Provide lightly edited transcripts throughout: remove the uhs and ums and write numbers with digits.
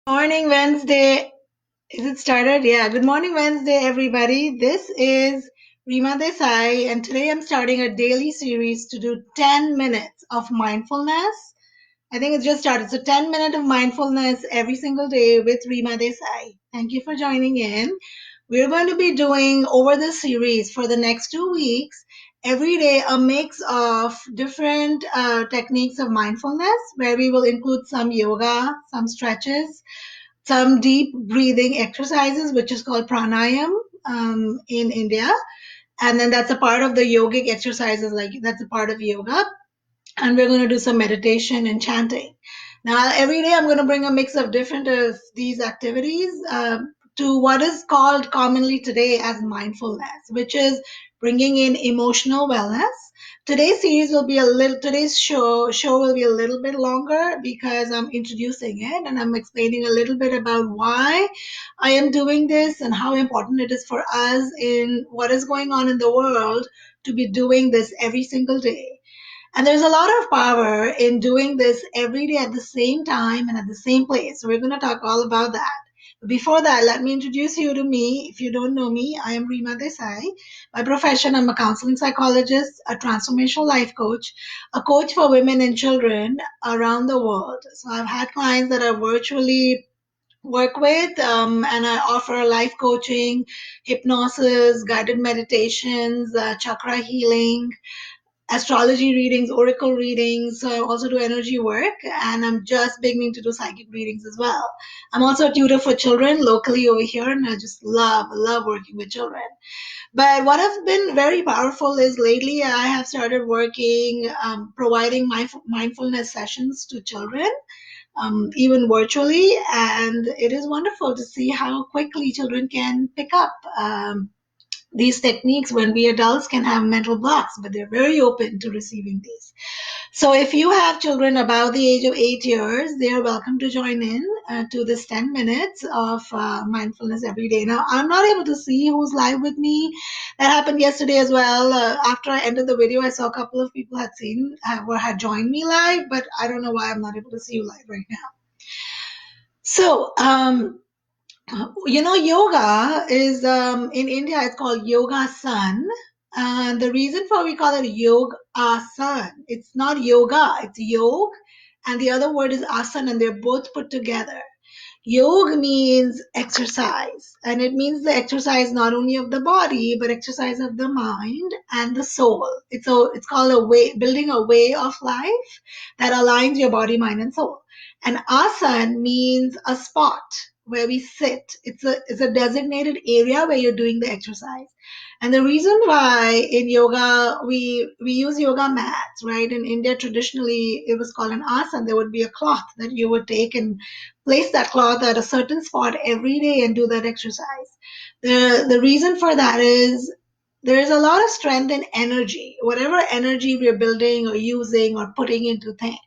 Morning, Wednesday. Is it started? Yeah. Good morning, Wednesday, everybody. This is RIMA DESAI, and today I'm starting a daily series to do 10 minutes of mindfulness. I think it's just started. So 10 minutes of mindfulness every single day with RIMA Desai. Thank you for joining in. We're going to be doing over this series for the next 2 weeks, every day a mix of different techniques of mindfulness, where we will include some yoga, some stretches, some deep breathing exercises, which is called pranayam in India. And then that's a part of the yogic exercises, like that's a part of yoga. And we're going to do some meditation and chanting. Now, every day I'm going to bring a mix of different of these activities to what is called commonly today as mindfulness, which is bringing in emotional wellness. Today's show will be a little bit longer because I'm introducing it and I'm explaining a little bit about why I am doing this and how important it is for us in what is going on in the world to be doing this every single day. And there's a lot of power in doing this every day at the same time and at the same place. So we're going to talk all about that. But before that, let me introduce you to me. If you don't know me, I am Rima Desai. By profession, I'm a counseling psychologist, a transformational life coach, a coach for women and children around the world. So I've had clients that I virtually work with, and I offer life coaching, hypnosis, guided meditations, chakra healing, astrology readings, oracle readings. So I also do energy work, and I'm just beginning to do psychic readings as well. I'm also a tutor for children locally over here, and I just love working with children. But what has been very powerful is lately I have started working, providing mindfulness sessions to children. Even virtually, and it is wonderful to see how quickly children can pick up these techniques when we adults can have mental blocks, but they're very open to receiving these. So if you have children above the age of 8 years, they are welcome to join in to this 10 minutes of mindfulness every day. Now, I'm not able to see who's live with me. That happened yesterday as well. After I ended the video, I saw a couple of people had joined me live, but I don't know why I'm not able to see you live right now. So, yoga is in India, it's called Yoga Sun. And the reason for we call it Yoga Sun, it's not yoga, it's yog. And the other word is asan, and they're both put together. Yoga means exercise, and it means the exercise not only of the body, but exercise of the mind and the soul. It's called building a way of life that aligns your body, mind, and soul. And asan means a spot where we sit. It's a designated area where you're doing the exercise. And the reason why in yoga we use yoga mats, right? In India, traditionally it was called an asana. There would be a cloth that you would take and place that cloth at a certain spot every day and do that exercise. The reason for that is there is a lot of strength in energy, whatever energy we're building or using or putting into things.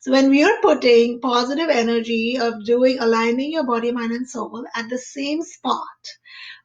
So when we are putting positive energy of aligning your body, mind, and soul at the same spot,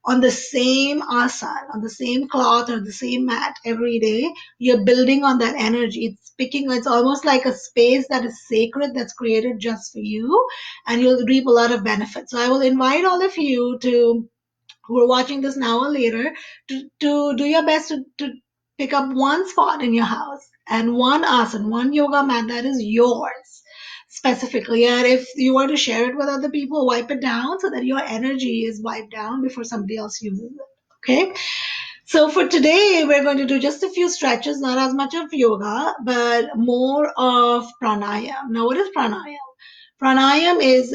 on the same asana, on the same cloth or the same mat every day, you're building on that energy. It's almost like a space that is sacred that's created just for you, and you'll reap a lot of benefits. So I will invite all of you who are watching this now or later to do your best to pick up one spot in your house and one asana, one yoga mat that is yours specifically. And if you were to share it with other people, wipe it down so that your energy is wiped down before somebody else uses it. Okay. So for today, we're going to do just a few stretches, not as much of yoga, but more of pranayam. Now, what is pranayam? Pranayam is,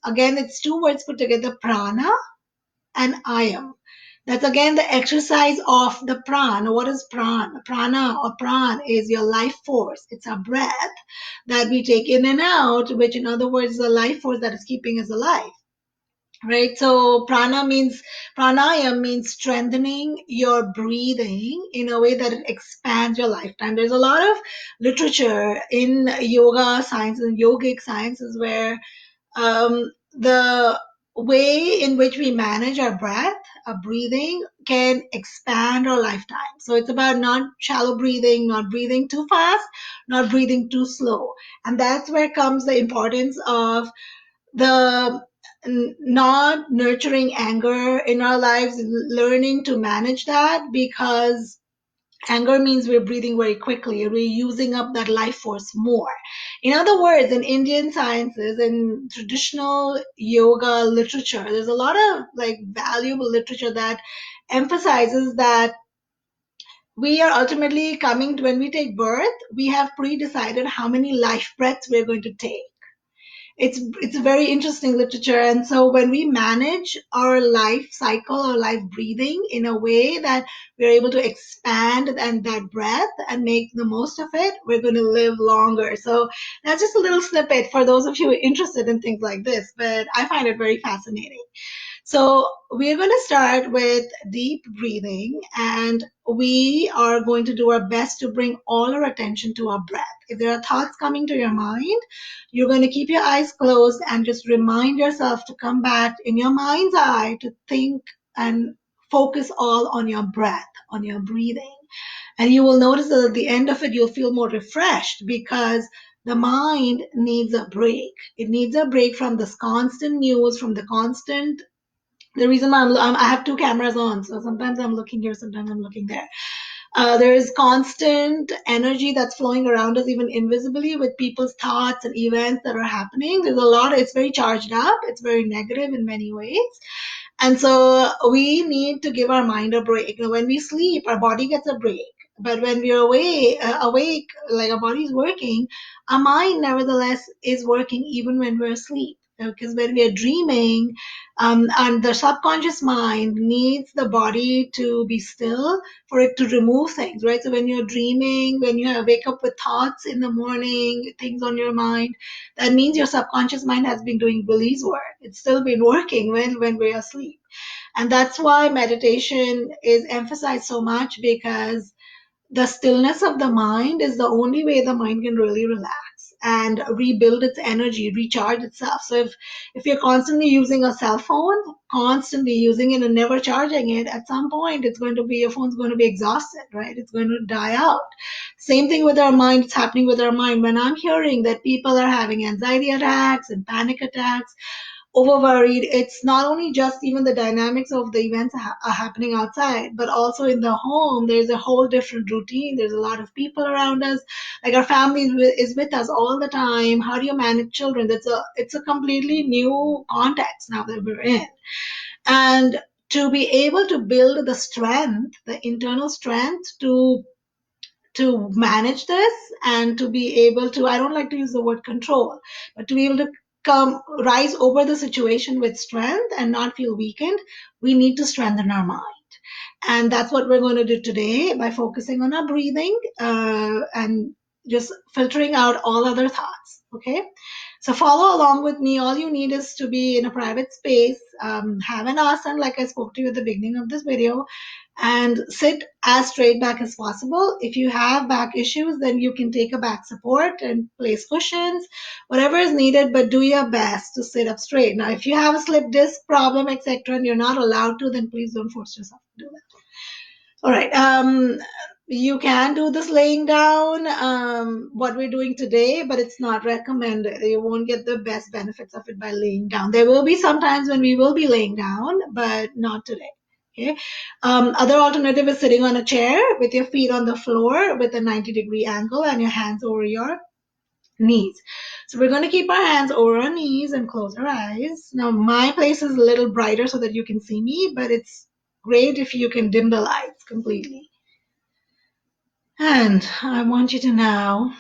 again, it's two words put together, prana and ayam. That's again the exercise of the prana. What is prana? Prana or pran is your life force. It's a breath that we take in and out, which in other words is a life force that is keeping us alive. Right? So pranayam means strengthening your breathing in a way that it expands your lifetime. There's a lot of literature in yoga sciences and yogic sciences where the way in which we manage our breath, our breathing, can expand our lifetime. So it's about not shallow breathing, not breathing too fast, not breathing too slow. And that's where comes the importance of the not nurturing anger in our lives, learning to manage that, because anger means we're breathing very quickly. We're using up that life force more. In other words, in Indian sciences and traditional yoga literature, there's a lot of like valuable literature that emphasizes that we are ultimately coming to, when we take birth, we have pre-decided how many life breaths we're going to take. It's very interesting literature. And so when we manage our life cycle or life breathing in a way that we're able to expand and that breath and make the most of it, we're going to live longer. So that's just a little snippet for those of you interested in things like this, but I find it very fascinating. So we're going to start with deep breathing, and we are going to do our best to bring all our attention to our breath. If there are thoughts coming to your mind, you're going to keep your eyes closed and just remind yourself to come back in your mind's eye to think and focus all on your breath, on your breathing. And you will notice that at the end of it, you'll feel more refreshed because the mind needs a break. It needs a break from this constant news, from the constant. The reason why I have two cameras on, so sometimes I'm looking here, sometimes I'm looking there. There is constant energy that's flowing around us, even invisibly, with people's thoughts and events that are happening. There's a lot, it's very charged up, it's very negative in many ways. And so we need to give our mind a break. When we sleep, our body gets a break. But when we're awake, like our body's working, our mind nevertheless is working even when we're asleep. Because when we are dreaming, and the subconscious mind needs the body to be still for it to remove things, right? So when you're dreaming, when you wake up with thoughts in the morning, things on your mind, that means your subconscious mind has been doing release work. It's still been working when we're asleep. And that's why meditation is emphasized so much, because the stillness of the mind is the only way the mind can really relax and rebuild its energy, recharge itself. So if you're constantly using a cell phone, constantly using it and never charging it, at some point it's going to be, your phone's going to be exhausted, right? It's going to die out. Same thing with our mind. It's happening with our mind. When I'm hearing that people are having anxiety attacks and panic attacks, over worried, it's not only just even the dynamics of the events are happening outside, but also in the home. There's a whole different routine. There's a lot of people around us. Like our family is with us all the time. How do you manage children? It's a completely new context now that we're in. And to be able to build the strength, the internal strength to manage this, and to be able to, I don't like to use the word control, but to be able to rise over the situation with strength and not feel weakened, we need to strengthen our mind. And that's what we're going to do today by focusing on our breathing, and just filtering out all other thoughts. Okay. So follow along with me. All you need is to be in a private space, have an asana like I spoke to you at the beginning of this video, and sit as straight back as possible. If you have back issues, then you can take a back support and place cushions, whatever is needed, but do your best to sit up straight. Now, if you have a slip disc problem, etc., and you're not allowed to, then please don't force yourself to do that. All right. You can do this laying down, what we're doing today, but it's not recommended. You won't get the best benefits of it by laying down. There will be some times when we will be laying down, but not today. Okay. Other alternative is sitting on a chair with your feet on the floor with a 90-degree angle and your hands over your knees. So we're going to keep our hands over our knees and close our eyes. Now, my place is a little brighter so that you can see me, but it's great if you can dim the lights completely. And I want you to now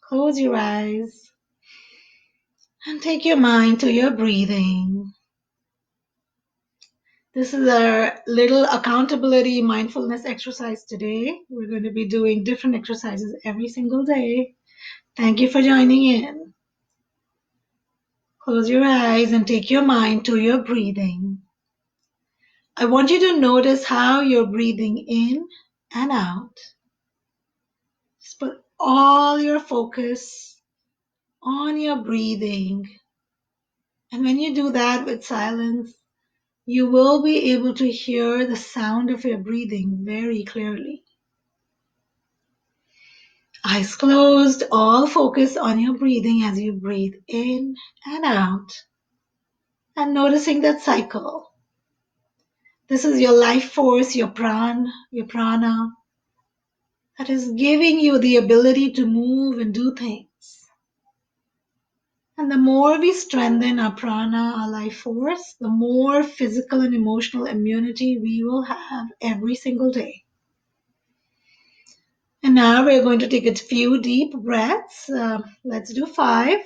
close your eyes and take your mind to your breathing. This is our little accountability mindfulness exercise today. We're going to be doing different exercises every single day. Thank you for joining in. Close your eyes and take your mind to your breathing. I want you to notice how you're breathing in and out. Just put all your focus on your breathing. And when you do that with silence, you will be able to hear the sound of your breathing very clearly. Eyes closed, all focus on your breathing as you breathe in and out. and noticing that cycle. This is your life force, your prana, that is giving you the ability to move and do things. And the more we strengthen our prana, our life force, the more physical and emotional immunity we will have every single day. And now we're going to take a few deep breaths. Let's do 5.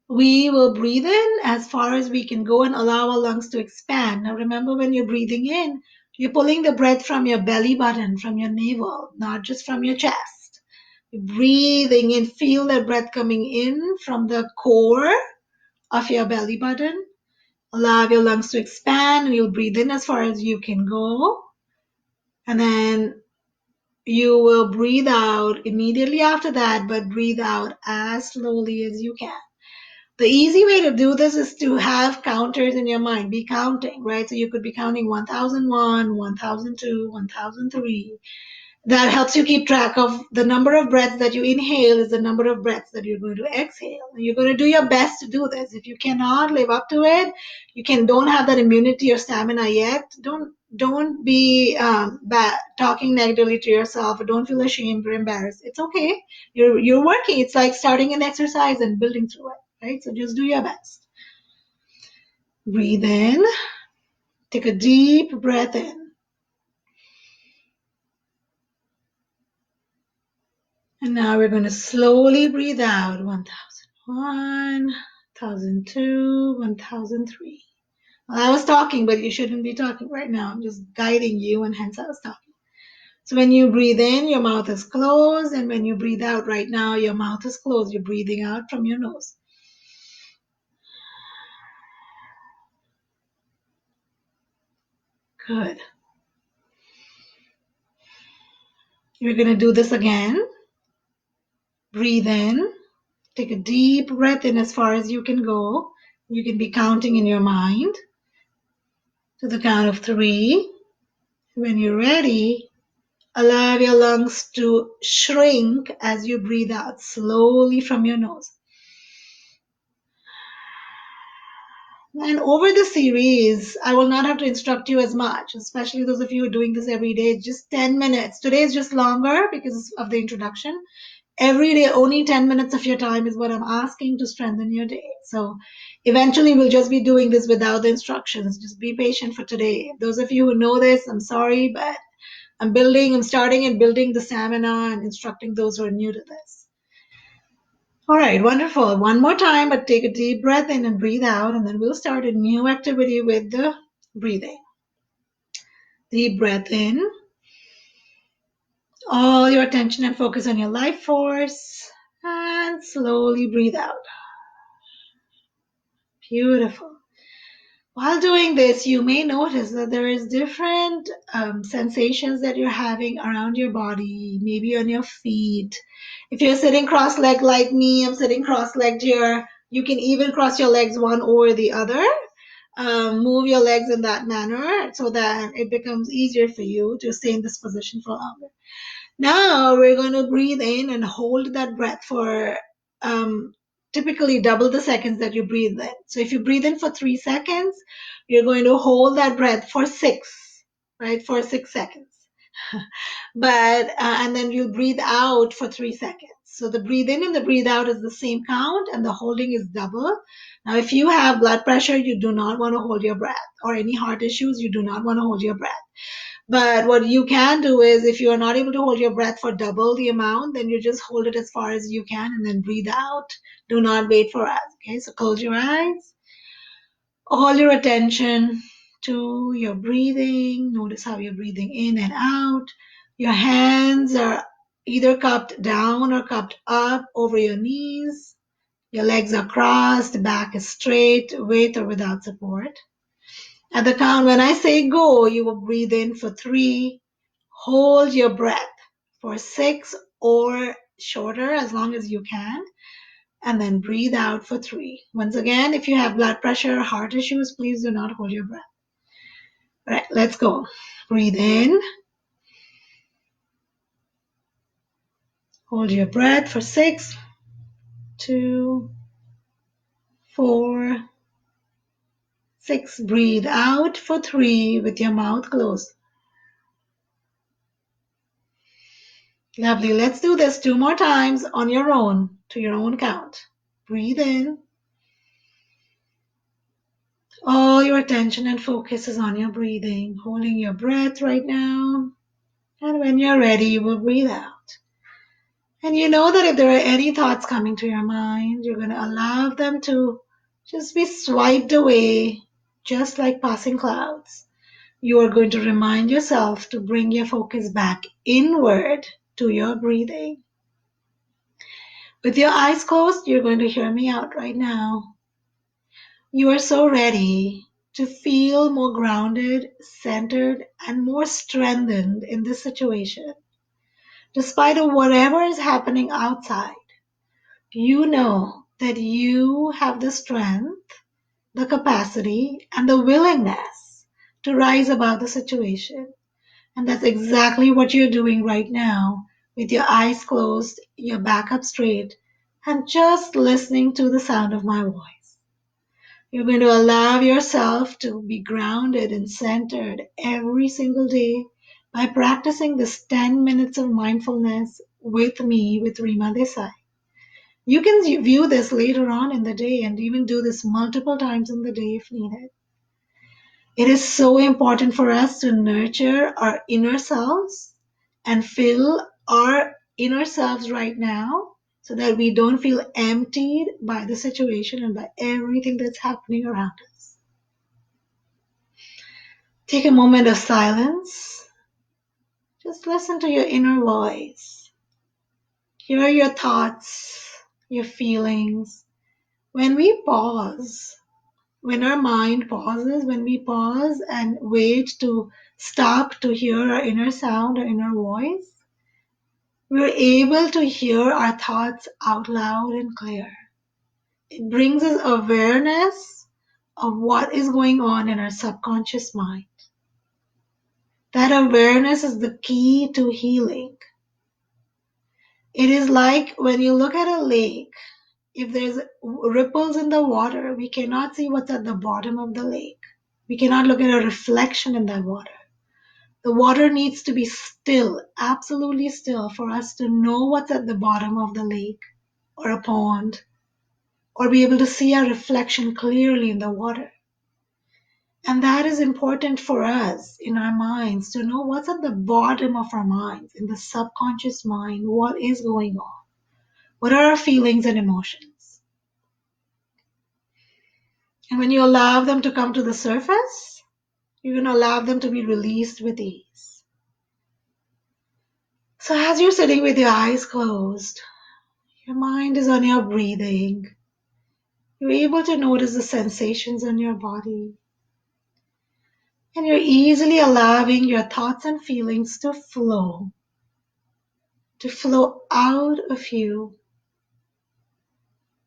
We will breathe in as far as we can go and allow our lungs to expand. Now remember, when you're breathing in, you're pulling the breath from your belly button, from your navel, not just from your chest. You're breathing in, feel that breath coming in from the core of your belly button. Allow your lungs to expand, and you'll breathe in as far as you can go. And then you will breathe out immediately after that, but breathe out as slowly as you can. The easy way to do this is to have counters in your mind. Be counting, right? So you could be counting 1001, 1002, 1003. That helps you keep track of the number of breaths that you inhale is the number of breaths that you're going to exhale. And you're going to do your best to do this. If you cannot live up to it, don't have that immunity or stamina yet, don't be talking negatively to yourself, or don't feel ashamed or embarrassed. It's okay. You're working. It's like starting an exercise and building through it, right? So just do your best. Breathe in. Take a deep breath in. And now we're going to slowly breathe out. 1001, 1002, 1003. Well, I was talking, but you shouldn't be talking right now. I'm just guiding you, and hence I was talking. So when you breathe in, your mouth is closed. And when you breathe out right now, your mouth is closed. You're breathing out from your nose. Good. You're going to do this again. Breathe in. Take a deep breath in as far as you can go. You can be counting in your mind to the count of 3. When you're ready, allow your lungs to shrink as you breathe out slowly from your nose. And over the series, I will not have to instruct you as much, especially those of you who are doing this every day. Just 10 minutes. Today is just longer because of the introduction. Every day, only 10 minutes of your time is what I'm asking to strengthen your day. So eventually we'll just be doing this without the instructions. Just be patient for today. Those of you who know this, I'm sorry, but I'm starting and building the stamina and instructing those who are new to this. All right, wonderful. One more time, but take a deep breath in and breathe out, and then we'll start a new activity with the breathing. Deep breath in. All your attention and focus on your life force, and slowly breathe out. Beautiful. While doing this, you may notice that there is different sensations that you're having around your body, maybe on your feet. If you're sitting cross-legged like me, I'm sitting cross-legged here. You can even cross your legs one over the other. Move your legs in that manner so that it becomes easier for you to stay in this position for longer. Now we're going to breathe in and hold that breath for typically double the seconds that you breathe in. So if you breathe in for 3 seconds, you're going to hold that breath for 6, right? For 6 seconds. And then you breathe out for 3 seconds. So the breathe in and the breathe out is the same count, and the holding is double. Now, if you have blood pressure, you do not want to hold your breath, or any heart issues, you do not want to hold your breath. But what you can do is, if you are not able to hold your breath for double the amount, then you just hold it as far as you can and then breathe out. Do not wait for us. Okay, so close your eyes. Hold your attention to your breathing. Notice how you're breathing in and out. Your hands are either cupped down or cupped up over your knees. Your legs are crossed, back is straight, with or without support. At the count, when I say go, you will breathe in for 3. Hold your breath for 6 or shorter, as long as you can, and then breathe out for 3. Once again, if you have blood pressure or heart issues, please do not hold your breath. All right, let's go. Breathe in. Hold your breath for 6, 2, 4, 6. Breathe out for 3 with your mouth closed. Lovely. Let's do this 2 more times on your own, to your own count. Breathe in. All your attention and focus is on your breathing, holding your breath right now. And when you're ready, you will breathe out. And you know that if there are any thoughts coming to your mind, you're going to allow them to just be swiped away, just like passing clouds. You are going to remind yourself to bring your focus back inward to your breathing. With your eyes closed, you're going to hear me out right now. You are so ready to feel more grounded, centered, and more strengthened in this situation. Despite of whatever is happening outside, you know that you have the strength, the capacity, and the willingness to rise above the situation. And that's exactly what you're doing right now with your eyes closed, your back up straight, and just listening to the sound of my voice. You're going to allow yourself to be grounded and centered every single day by practicing this 10 minutes of mindfulness with me, with RIMA DESAI. You can view this later on in the day and even do this multiple times in the day if needed. It is so important for us to nurture our inner selves and fill our inner selves right now so that we don't feel emptied by the situation and by everything that's happening around us. Take a moment of silence. Just listen to your inner voice. Hear your thoughts, your feelings. When we pause, when our mind pauses, when we pause and wait to stop to hear our inner sound, our inner voice, we're able to hear our thoughts out loud and clear. It brings us awareness of what is going on in our subconscious mind. That awareness is the key to healing. It is like when you look at a lake, if there's ripples in the water, we cannot see what's at the bottom of the lake. We cannot look at a reflection in that water. The water needs to be still, absolutely still, for us to know what's at the bottom of the lake or a pond, or be able to see our reflection clearly in the water. And that is important for us in our minds to know what's at the bottom of our minds, in the subconscious mind, what is going on. What are our feelings and emotions? And when you allow them to come to the surface, you're going to allow them to be released with ease. So as you're sitting with your eyes closed, your mind is on your breathing. You're able to notice the sensations in your body. And you're easily allowing your thoughts and feelings to flow out of you.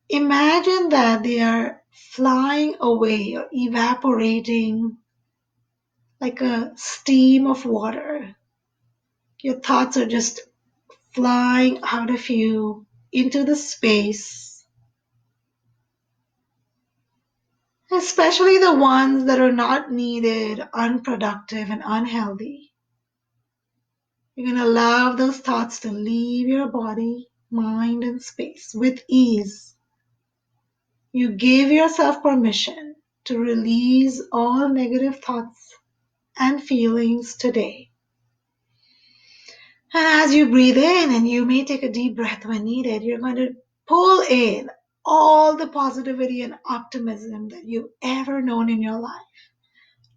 Imagine that they are flying away or evaporating like a stream of water. Your thoughts are just flying out of you into the space, especially the ones that are not needed, unproductive, and unhealthy. You're going to allow those thoughts to leave your body, mind, and space with ease. You give yourself permission to release all negative thoughts and feelings today. And as you breathe in, and you may take a deep breath when needed, you're going to pull in all the positivity and optimism that you've ever known in your life.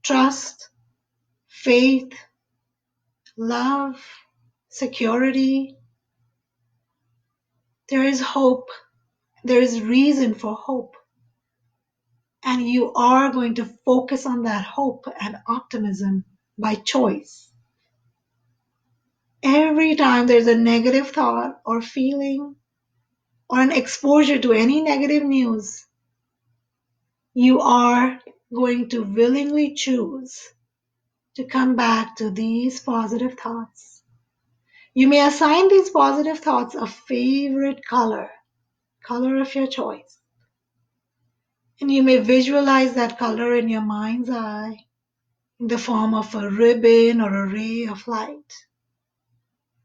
Trust, faith, love, security. There is hope. There is reason for hope. And you are going to focus on that hope and optimism by choice. Every time there's a negative thought or feeling or an exposure to any negative news, you are going to willingly choose to come back to these positive thoughts. You may assign these positive thoughts a favorite color of your choice. And you may visualize that color in your mind's eye in the form of a ribbon or a ray of light.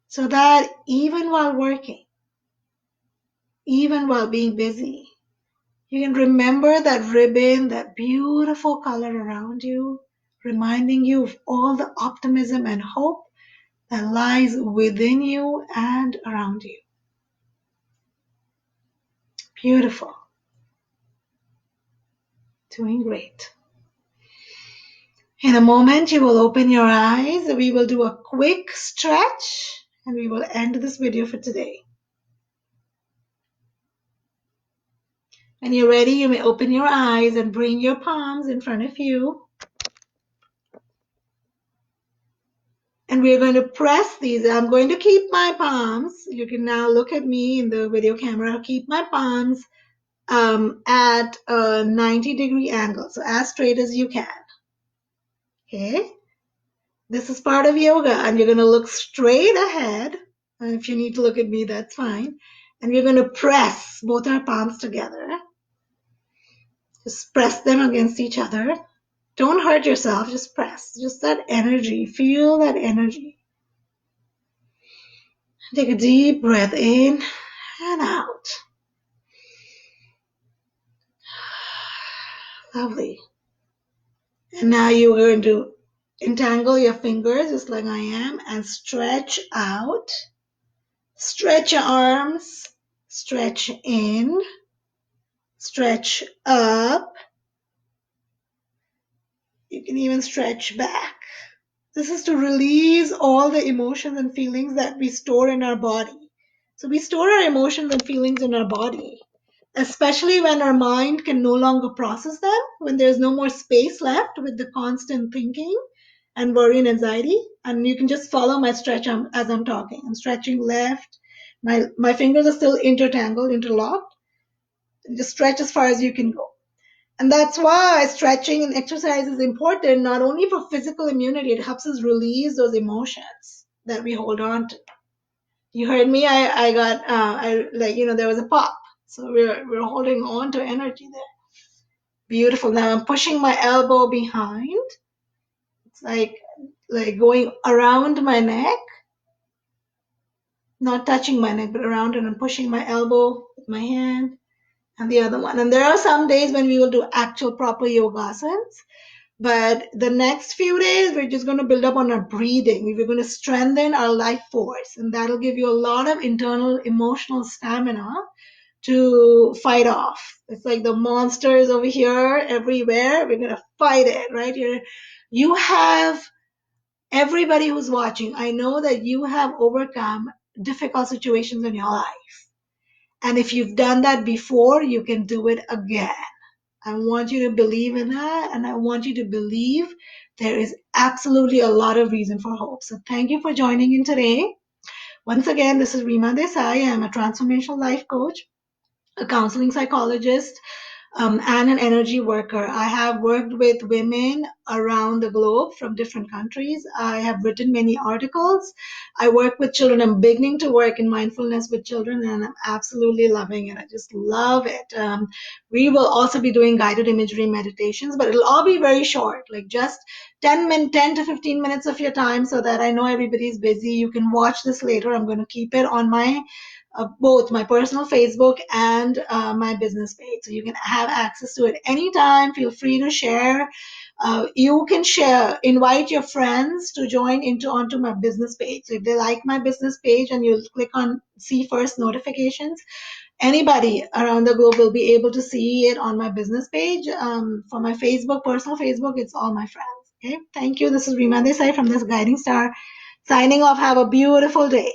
So that even while working, even while being busy, you can remember that ribbon, that beautiful color around you, reminding you of all the optimism and hope that lies within you and around you. Beautiful. Doing great. In a moment, you will open your eyes. We will do a quick stretch and we will end this video for today. When you're ready, you may open your eyes and bring your palms in front of you. And we're going to press these. I'm going to keep my palms. You can now look at me in the video camera. I'll keep my palms at a 90-degree angle, so as straight as you can. Okay? This is part of yoga, and you're going to look straight ahead. And if you need to look at me, that's fine. And we're going to press both our palms together. Just press them against each other. Don't hurt yourself, just press. Just that energy. Feel that energy. Take a deep breath in and out. Lovely. And now you're going to entangle your fingers just like I am and stretch out. Stretch your arms. Stretch in. Stretch up. You can even stretch back. This is to release all the emotions and feelings that we store in our body. So we store our emotions and feelings in our body, especially when our mind can no longer process them, when there's no more space left with the constant thinking and worry and anxiety. And you can just follow my stretch as I'm talking. I'm stretching left. My fingers are still interlocked. Just stretch as far as you can go. And that's why stretching and exercise is important, not only for physical immunity, it helps us release those emotions that we hold on to. You heard me, there was a pop. So we're holding on to energy there. Beautiful. Now I'm pushing my elbow behind. It's like going around my neck, not touching my neck, but around, and I'm pushing my elbow with my hand and the other one. And there are some days when we will do actual proper yogasanas. But the next few days, we're just going to build up on our breathing. We're going to strengthen our life force. And that'll give you a lot of internal emotional stamina to fight off. It's like the monsters over here, everywhere. We're going to fight it, right? You have everybody who's watching. I know that you have overcome difficult situations in your life. And if you've done that before, you can do it again. I want you to believe in that, and I want you to believe there is absolutely a lot of reason for hope. So thank you for joining in today. Once again, this is RIMA DESAI. I'm a transformational life coach, a counseling psychologist, and an energy worker. I have worked with women around the globe from different countries. I have written many articles. I work with children. I'm beginning to work in mindfulness with children, and I'm absolutely loving it. I just love it. We will also be doing guided imagery meditations, but it'll all be very short, like just 10 to 15 minutes of your time, so that I know everybody's busy. You can watch this later. I'm going to keep it on my both my personal Facebook and my business page. So you can have access to it anytime. Feel free to share. You can share, invite your friends to join onto my business page. So if they like my business page and you click on see first notifications, anybody around the globe will be able to see it on my business page. For my Facebook, personal Facebook, it's all my friends. Okay. Thank you. This is Rima Desai from This Guiding Star signing off. Have a beautiful day.